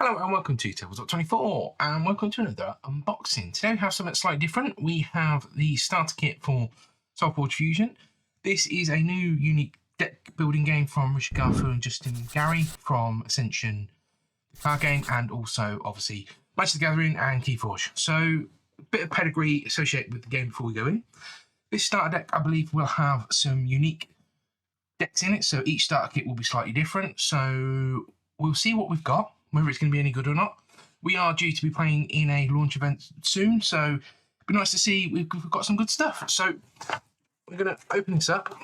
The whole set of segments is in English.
Hello and welcome to Tabletop 24 and welcome to another unboxing. Today we have something slightly different. We have the starter kit for Solforge Fusion. This is a new unique deck building game from Richard Garfield and Justin Gary from Ascension, the card game, and also obviously Magic the Gathering and Keyforge. So a bit of pedigree associated with the game before we go in. This starter deck I believe will have some unique decks in it, so each starter kit will be slightly different. So we'll see what we've got, whether it's going to be any good or not. We are due to be playing in a launch event soon, so it'd be nice to see we've got some good stuff. So we're going to open this up.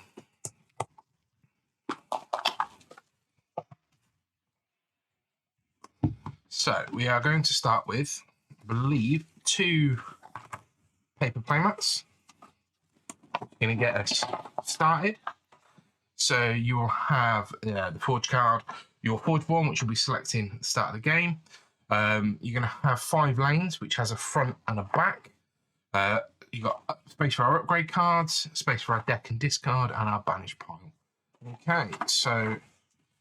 So we are going to start with, I believe, 2 paper playmats. Going to get us started. So you will have the Forge card, your Forge Born, which you'll be selecting at the start of the game. You're going to have 5 lanes, which has a front and a back. You've got space for our upgrade cards, space for our deck and discard, and our banish pile. Okay, so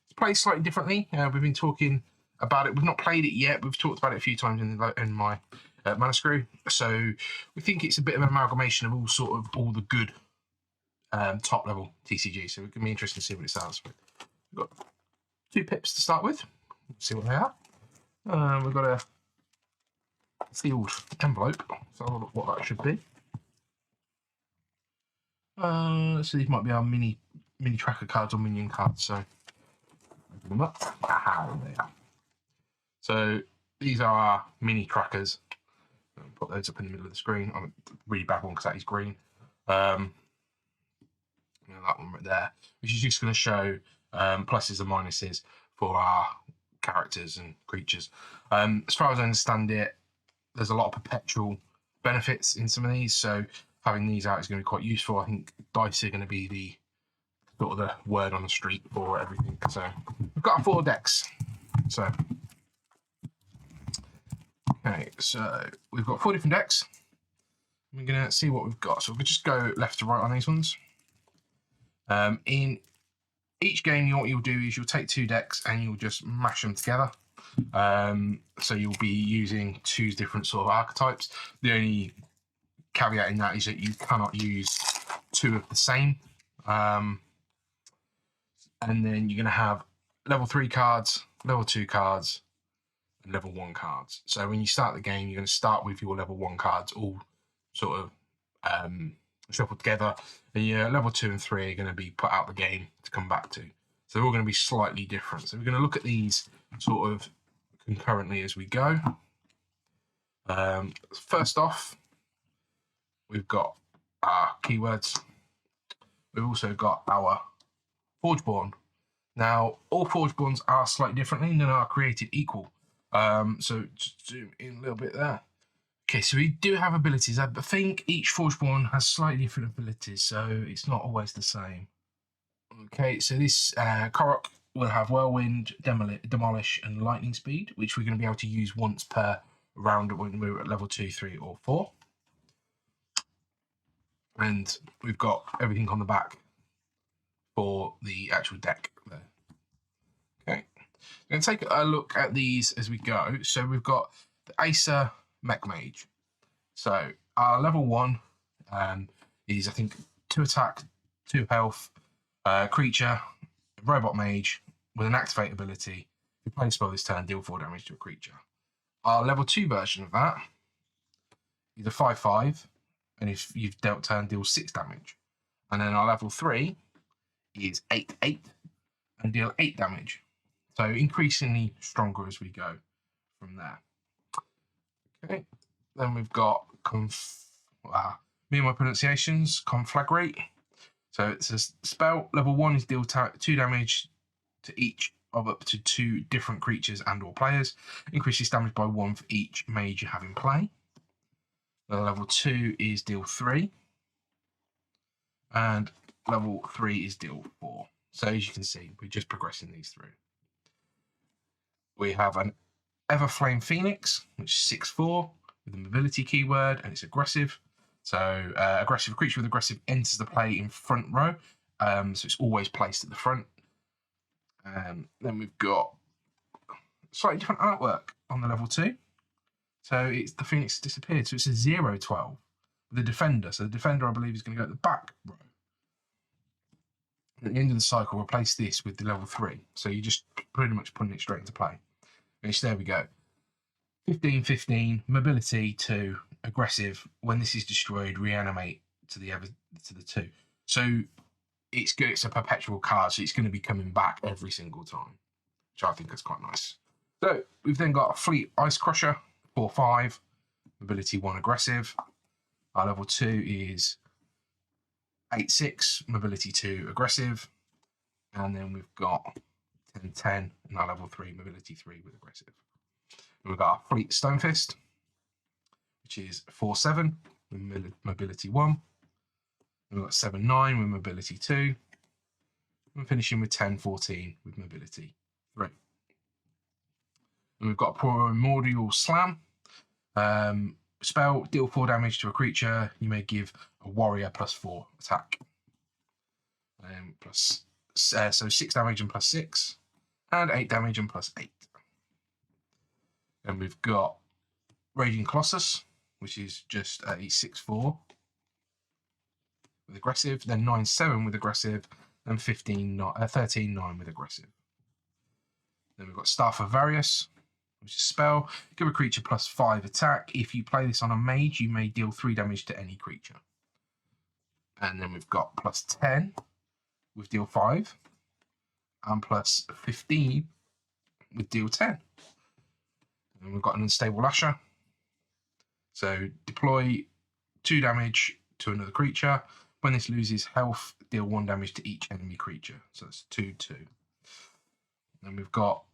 it's played slightly differently. We've been talking about it. We've not played it yet. We've talked about it a few times in my Mana Screw. So we think it's a bit of an amalgamation of all the good top level TCG. So it can be interesting to see what it sounds like. We've got 2 pips to start with. Let's see what they are. We've got a sealed envelope. So I'll look what that should be. So these might be our mini tracker cards or minion cards. So open them up. Aha, there they are. So these are our mini trackers. I'll put those up in the middle of the screen. I'm a really bad one because that is green. That one right there, which is just going to show pluses and minuses for our characters and creatures. As far as I understand it, there's a lot of perpetual benefits in some of these, so having these out is going to be quite useful. I think dice are going to be the sort of the word on the street for everything. So we've got our 4 decks. So okay, so we've got 4 different decks. We're going to see what we've got. So we'll just go left to right on these ones. In each game, what you'll do is you'll take 2 decks and you'll just mash them together. So you'll be using 2 different sort of archetypes. The only caveat in that is that you cannot use 2 of the same. And then you're going to have level 3 cards, level 2 cards, and level 1 cards. So when you start the game, you're going to start with your level 1 cards all sort of shuffled together, and your level 2 and 3 are going to be put out the game to come back to. So they're all going to be slightly different. So we're going to look at these sort of concurrently as we go. First off, we've got our keywords. We've also got our Forgeborn. Now, all Forgeborns are slightly differently, none are created equal. So just zoom in a little bit there. Okay, so we do have abilities. I think each Forgeborn has slightly different abilities, so it's not always the same. Okay, so this Korok will have Whirlwind, Demolish, and Lightning Speed, which we're going to be able to use once per round when we're at level 2, 3, or 4. And we've got everything on the back for the actual deck there. Okay, I'm going to take a look at these as we go. So we've got the Acer Mech Mage. So our level 1 is, I think, 2 attack, 2 health, creature, robot mage with an activate ability. If you play a spell this turn, deal 4 damage to a creature. Our level 2 version of that is a 5/5, and if you've dealt turn, deal 6 damage. And then our level 3 is 8/8 and deal 8 damage. So increasingly stronger as we go from there. Okay, then we've got me and my pronunciations, Conflagrate. So it's a spell. Level 1 is deal 2 damage to each of up to 2 different creatures and or players. Increases damage by 1 for each mage you have in play. Level 2 is deal 3. And level 3 is deal 4. So as you can see, we're just progressing these through. We have an Everflame Phoenix, which is 6/4 with a mobility keyword, and it's aggressive. So aggressive creature with aggressive enters the play in front row. So it's always placed at the front. Then we've got slightly different artwork on the level 2. So it's the Phoenix disappeared. So it's a 0-12 with the Defender. So the Defender, I believe, is going to go at the back row. At the end of the cycle, replace this with the level 3. So you're just pretty much putting it straight into play. Which, there we go. 15-15, mobility 2, aggressive. When this is destroyed, reanimate to the 2. So it's good. It's a perpetual card, so it's going to be coming back every single time, which I think is quite nice. So we've then got a Fleet Ice Crusher, 4-5, mobility 1, aggressive. Our level 2 is 8-6, mobility 2, aggressive. And then we've got 10-10, and our level 3, mobility 3 with aggressive. And we've got our Fleet Stonefist, which is 4-7 with mobility 1. And we've got 7-9 with mobility 2. And we're finishing with 10-14 with mobility 3. And we've got a Primordial Slam. Spell, deal 4 damage to a creature. You may give a warrior +4 attack. So 6 damage and +6. And 8 damage and +8. And we've got Raging Colossus, which is just a 6-4 with aggressive, then 9-7 with aggressive, and 13-9 with aggressive. Then we've got Staff of Varius, which is spell. Give a creature +5 attack. If you play this on a mage, you may deal 3 damage to any creature. And then we've got +10 with deal 5, and +15 with deal 10. And we've got an Unstable Lasher. So deploy 2 damage to another creature. When this loses health, deal 1 damage to each enemy creature. So that's 2-2. Then we've got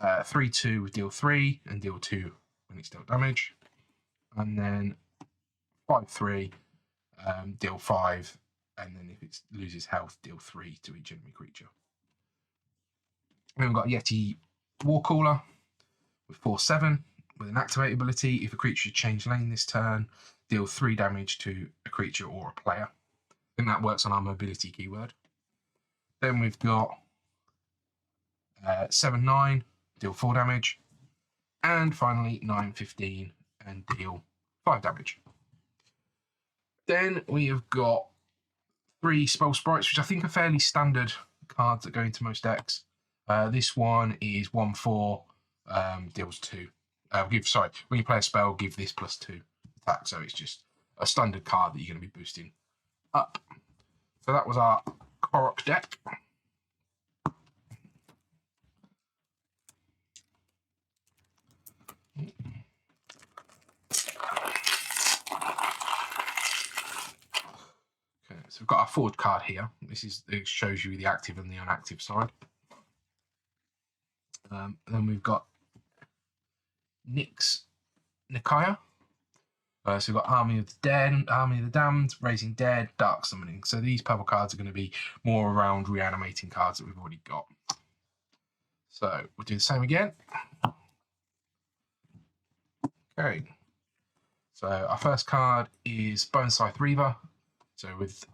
3-2 with deal 3 and deal 2 when it's dealt damage. And then 5-3, deal 5, and then if it loses health, deal 3 to each enemy creature. Then we've got Yeti Warcaller with 4-7 with an activate ability. If a creature change lane this turn, deal 3 damage to a creature or a player. I think that works on our mobility keyword. Then we've got 7-9, deal 4 damage. And finally 9-15 and deal 5 damage. Then we have got 3 Spell Sprites, which I think are fairly standard cards that go into most decks. This one is 1-4, deals 2. When you play a spell, give this +2 attack. So it's just a standard card that you're going to be boosting up. So that was our Korok deck. Okay, so we've got our forward card here. It shows you the active and the inactive side. Then we've got Nikaya. So we've got Army of the Dead, Army of the Damned, Raising Dead, Dark Summoning. So these purple cards are going to be more around reanimating cards that we've already got. So we'll do the same again. Okay. So our first card is Bone Scythe Reaver. So with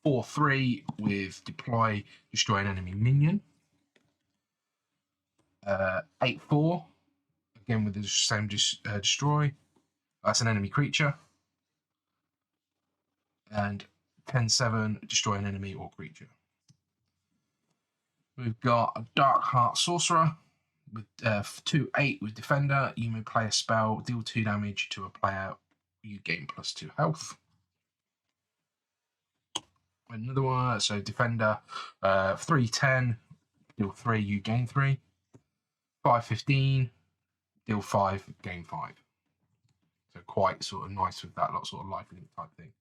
4-3 with deploy, destroy an enemy minion. 8-4, again with the same destroy. That's an enemy creature. And 10-7, destroy an enemy or creature. We've got a Dark Heart Sorcerer with 2-8 with Defender. You may play a spell, deal 2 damage to a player. You gain +2 health. Another one, so Defender, 3-10, deal 3, you gain 3. 5-15, deal 5, gain 5. So quite sort of nice with that, sort of lifelink type thing.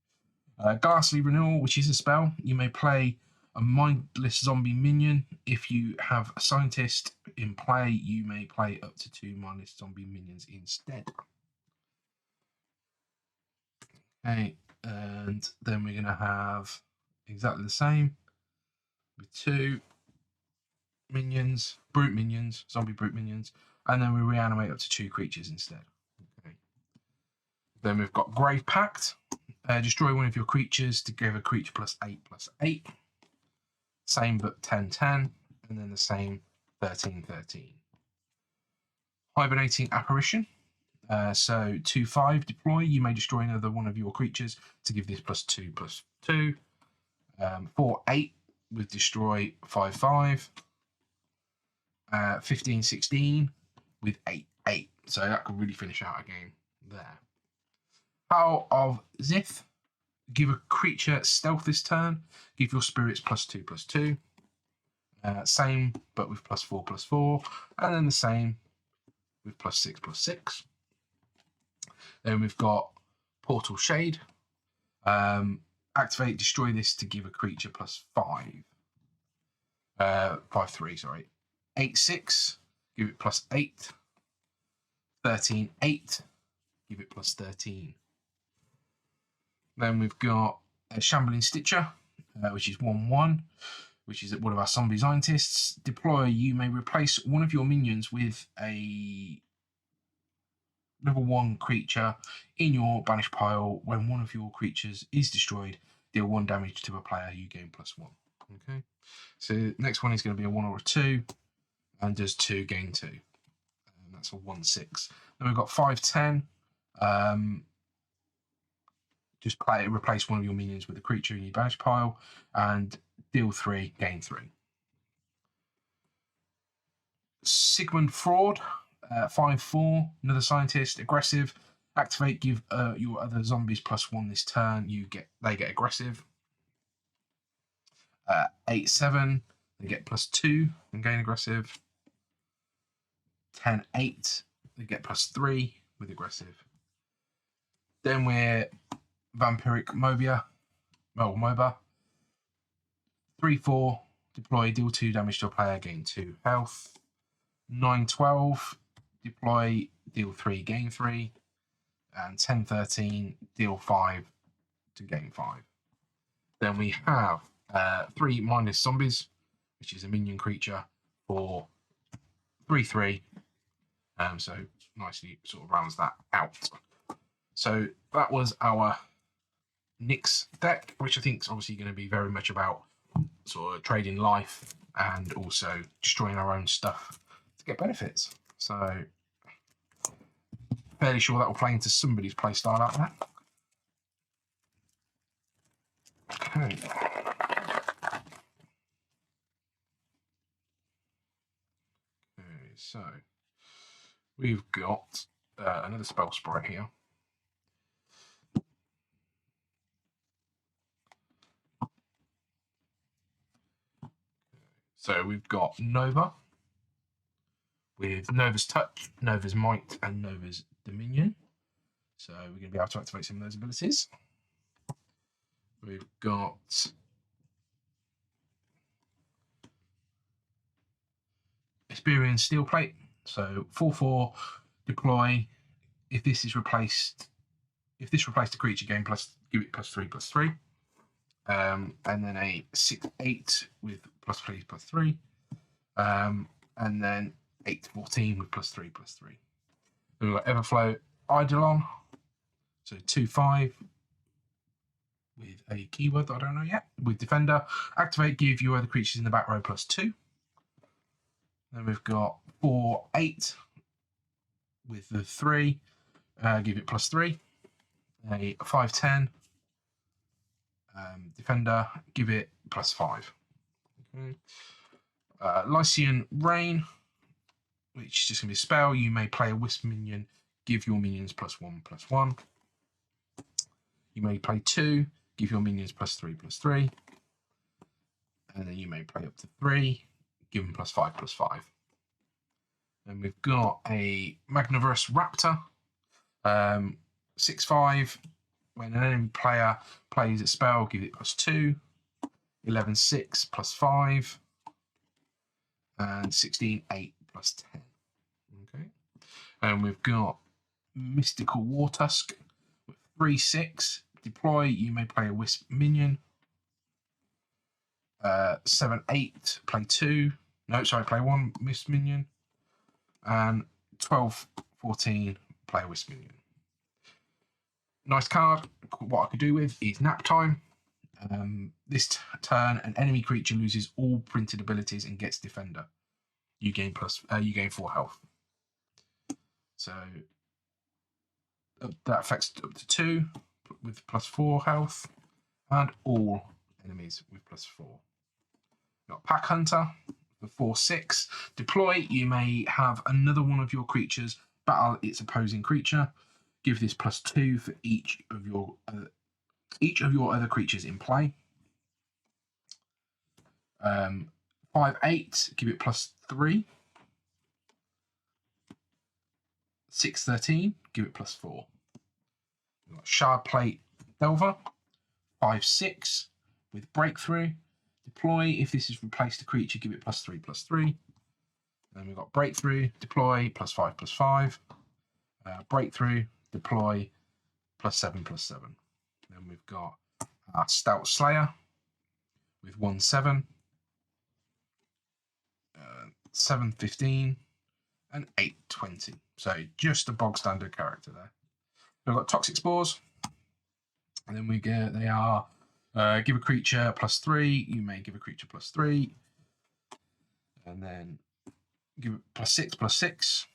Ghastly Renewal, which is a spell. You may play a mindless zombie minion. If you have a scientist in play, you may play up to 2 mindless zombie minions instead. Okay, and then we're going to have exactly the same with 2 minions, brute minions, zombie brute minions, and then we reanimate up to 2 creatures instead. Okay. Then we've got Grave Pact. Destroy one of your creatures to give a creature +8/+8. Same but 10-10, and then the same 13-13. Hibernating Apparition. So 2/5, deploy. You may destroy another one of your creatures to give this +2/+2. 4/8 with destroy 5/5. 15/16 with 8/8. So that could really finish out a game there. Power of Zith. Give a creature stealth this turn. Give your spirits +2/+2. Same, but with +4/+4. And then the same with +6/+6. Then we've got Portal Shade. Activate, destroy this to give a creature +5. 5/3, sorry. 8/6, give it +8. 13/8, give it +13. Then we've got a Shambling Stitcher, which is 1/1, which is one of our zombie scientists. Deploy, you may replace one of your minions with a level 1 creature in your banish pile. When one of your creatures is destroyed, deal 1 damage to a player, you gain +1. Okay, so next one is going to be a 1 or a 2, and does 2, gain 2. And that's a 1/6. Then we've got 5/10. Just replace one of your minions with a creature in your banish pile, and deal 3, gain 3. Sigmund Fraud, 5/4, another scientist, aggressive. Activate, give your other zombies +1 this turn. They get aggressive. 8/7, they get +2 and gain aggressive. 10/8, they get +3 with aggressive. Then we're Vampiric MOBA. 3/4, deploy, deal 2 damage to a player, gain 2 health. 9/12, deploy, deal 3, gain 3. And 10/13, deal 5 to gain 5. Then we have 3 Mindless Zombies, which is a minion creature for 3/3. So nicely sort of rounds that out. So that was our Nyx deck, which I think is obviously going to be very much about sort of trading life and also destroying our own stuff to get benefits. So fairly sure that will play into somebody's playstyle out there. Okay. So we've got another spell sprite here. So we've got Nova with Nova's Touch, Nova's Might, and Nova's Dominion. So we're going to be able to activate some of those abilities. We've got Experience Steel Plate. So 4/4, deploy. If this replaced a creature, give it +3/+3. And then a 6/8 with +3/+3. And then 8/14 with +3/+3. Then we've got Everflow Eidolon. So 2/5 with a keyword that I don't know yet. With Defender, activate, give your other creatures in the back row +2. Then we've got 4/8 with the 3, give it +3. A 5/10 Defender, give it +5. Okay. Lycian Rain, which is just going to be a spell. You may play a Wisp minion, give your minions +1/+1. You may play 2, give your minions +3/+3. And then you may play up to 3, give them +5/+5. And we've got a Magnivorous Raptor, 6/5. When an enemy player plays a spell, give it +2. 11/6 +5. And 16/8 +10. Okay. And we've got Mystical Wartusk with 3/6. Deploy, you may play a Wisp minion. 7/8, play 2. No, sorry, play 1 Wisp minion. And 12/14, play a Wisp minion. Nice card. What I could do with is Nap Time. This turn, an enemy creature loses all printed abilities and gets Defender. You gain 4 health. So that affects up to 2 with +4 health, and all enemies with +4. Got Pack Hunter for 4/6. Deploy. You may have another one of your creatures battle its opposing creature. Give this +2 for each of your other creatures in play. 5/8. Give it +3. 6/13. Give it +4. We've got Shard Plate Delver. 5/6 with Breakthrough. Deploy. If this has replaced a creature, give it +3/+3. Then we've got Breakthrough, Deploy, +5/+5. Breakthrough, Deploy, +7/+7. Then we've got Stout Slayer with 1/7, 7/15, and 8/20. So just a bog standard character there. We've got Toxic Spores, and then they are give a creature +3. You may give a creature +3, and then give it +6/+6,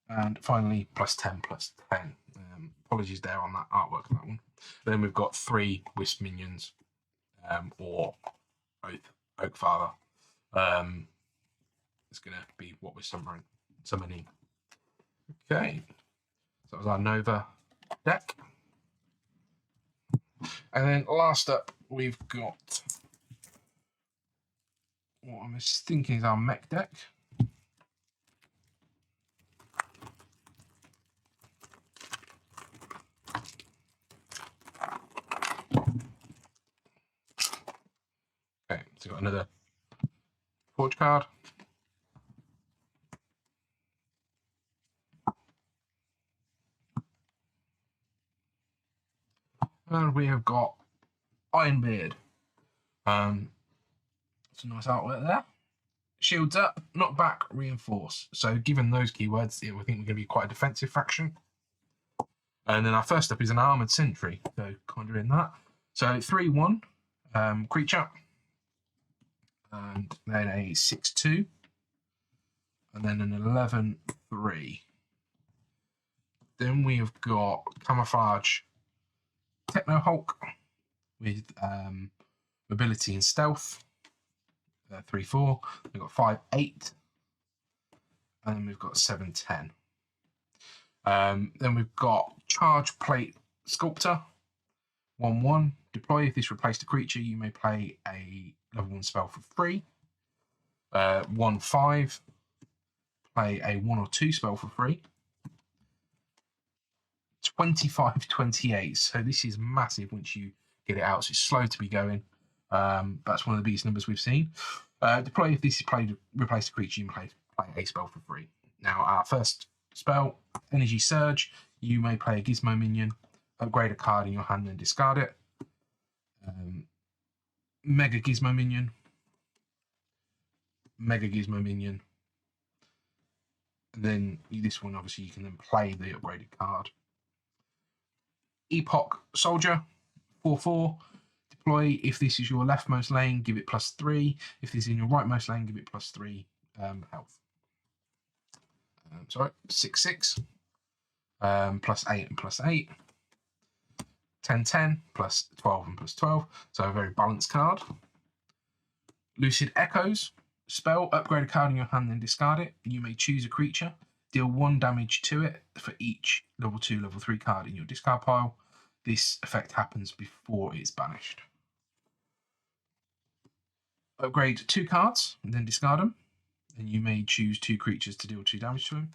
and finally +10/+10. Apologies there on that artwork on that one. Then we've got 3 Wisp minions, or Oakfather. It's going to be what we're summoning. Okay, so that was our Nova deck. And then last up, we've got what I'm thinking is our Mech deck. Okay, so we've got another Forge card. And we have got Ironbeard. It's a nice artwork there. Shields up, knockback, reinforce. So given those keywords, we think we're going to be quite a defensive faction. And then our first up is an Armoured Sentry. So kind of in that. So 3/1 creature. And then a 6/2. And then an 11/3. Then we've got Camouflage Techno Hulk with mobility and stealth. 3/4. We've got 5/8. And then we've got 7/10. Then we've got Charge Plate Sculptor. 1/1. Deploy. If this replaced a creature, you may play a level 1 spell for free. 1/5. Play a 1 or 2 spell for free. 25/28. So this is massive once you get it out. So it's slow to be going. That's one of the biggest numbers we've seen. Deploy. If this is replaced a creature, you can play a spell for free. Now, our first spell, Energy Surge. You may play a Gizmo minion, upgrade a card in your hand and discard it. Mega Gizmo minion. Mega Gizmo minion. And then this one, obviously, you can then play the upgraded card. Epoch Soldier. 4/4. Deploy. If this is your leftmost lane, give it +3. If this is in your rightmost lane, give it +3 health. 6/6. +8 and +8. 10/10 +12 and +12. So a very balanced card. Lucid Echoes. Spell. Upgrade a card in your hand, then discard it. You may choose a creature. Deal 1 damage to it for each level 2, level 3 card in your discard pile. This effect happens before it's banished. Upgrade 2 cards and then discard them. And you may choose 2 creatures to deal 2 damage to them.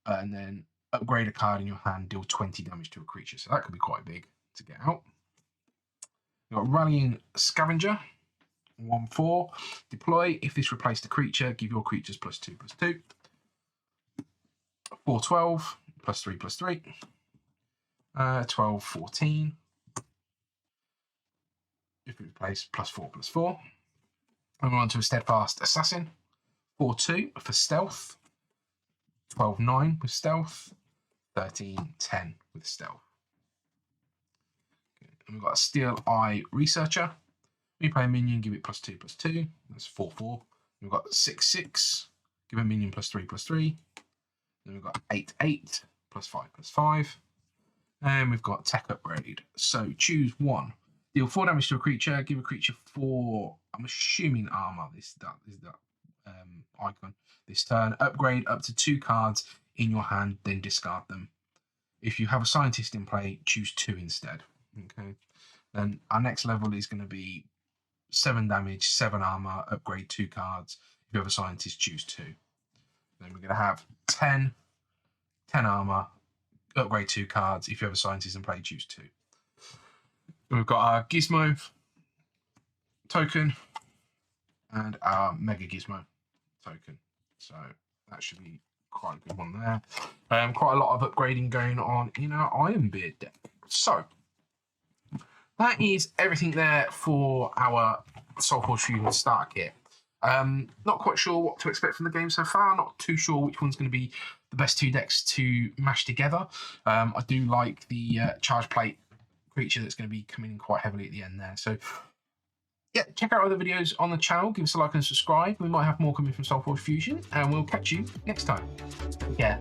And then upgrade a card in your hand, deal 20 damage to a creature. So that could be quite big to get out. We've got Rallying Scavenger. 1/4. Deploy. If this replaced a creature, give your creatures +2/+2. 4/12. +3/+3. 12/14. If we replace +4/+4. And we're on to a Steadfast Assassin. 4/2 for stealth. 12/9 with stealth. 13/10 with stealth. Okay. And we've got a Steel Eye Researcher. We play a minion, give it +2/+2. That's 4/4. We've got 6/6. Give a minion +3/+3. Then we've got 8/8 +5/5. And we've got tech upgrade. So choose one. Deal 4 damage to a creature. Give a creature 4. I'm assuming armor. This is the icon. This turn. Upgrade up to 2 cards in your hand. Then discard them. If you have a scientist in play, choose 2 instead. Okay. Then our next level is going to be 7 damage, 7 armor. Upgrade 2 cards. If you have a scientist, choose 2. Then we're going to have 10 armor. Upgrade 2 cards. If you have a scientist in play, choose 2. We've got our Gizmo token and our Mega Gizmo token. So that should be quite a good one there. Quite a lot of upgrading going on in our Ironbeard deck. So that is everything there for our Solforge Fusion starter kit. Not quite sure what to expect from the game so far. Not too sure which one's going to be the best 2 decks to mash together. I do like the charge plate creature that's going to be coming in quite heavily at the end there. So yeah, check out other videos on the channel. Give us a like and subscribe. We might have more coming from Solforge Fusion, and we'll catch you next time. Yeah.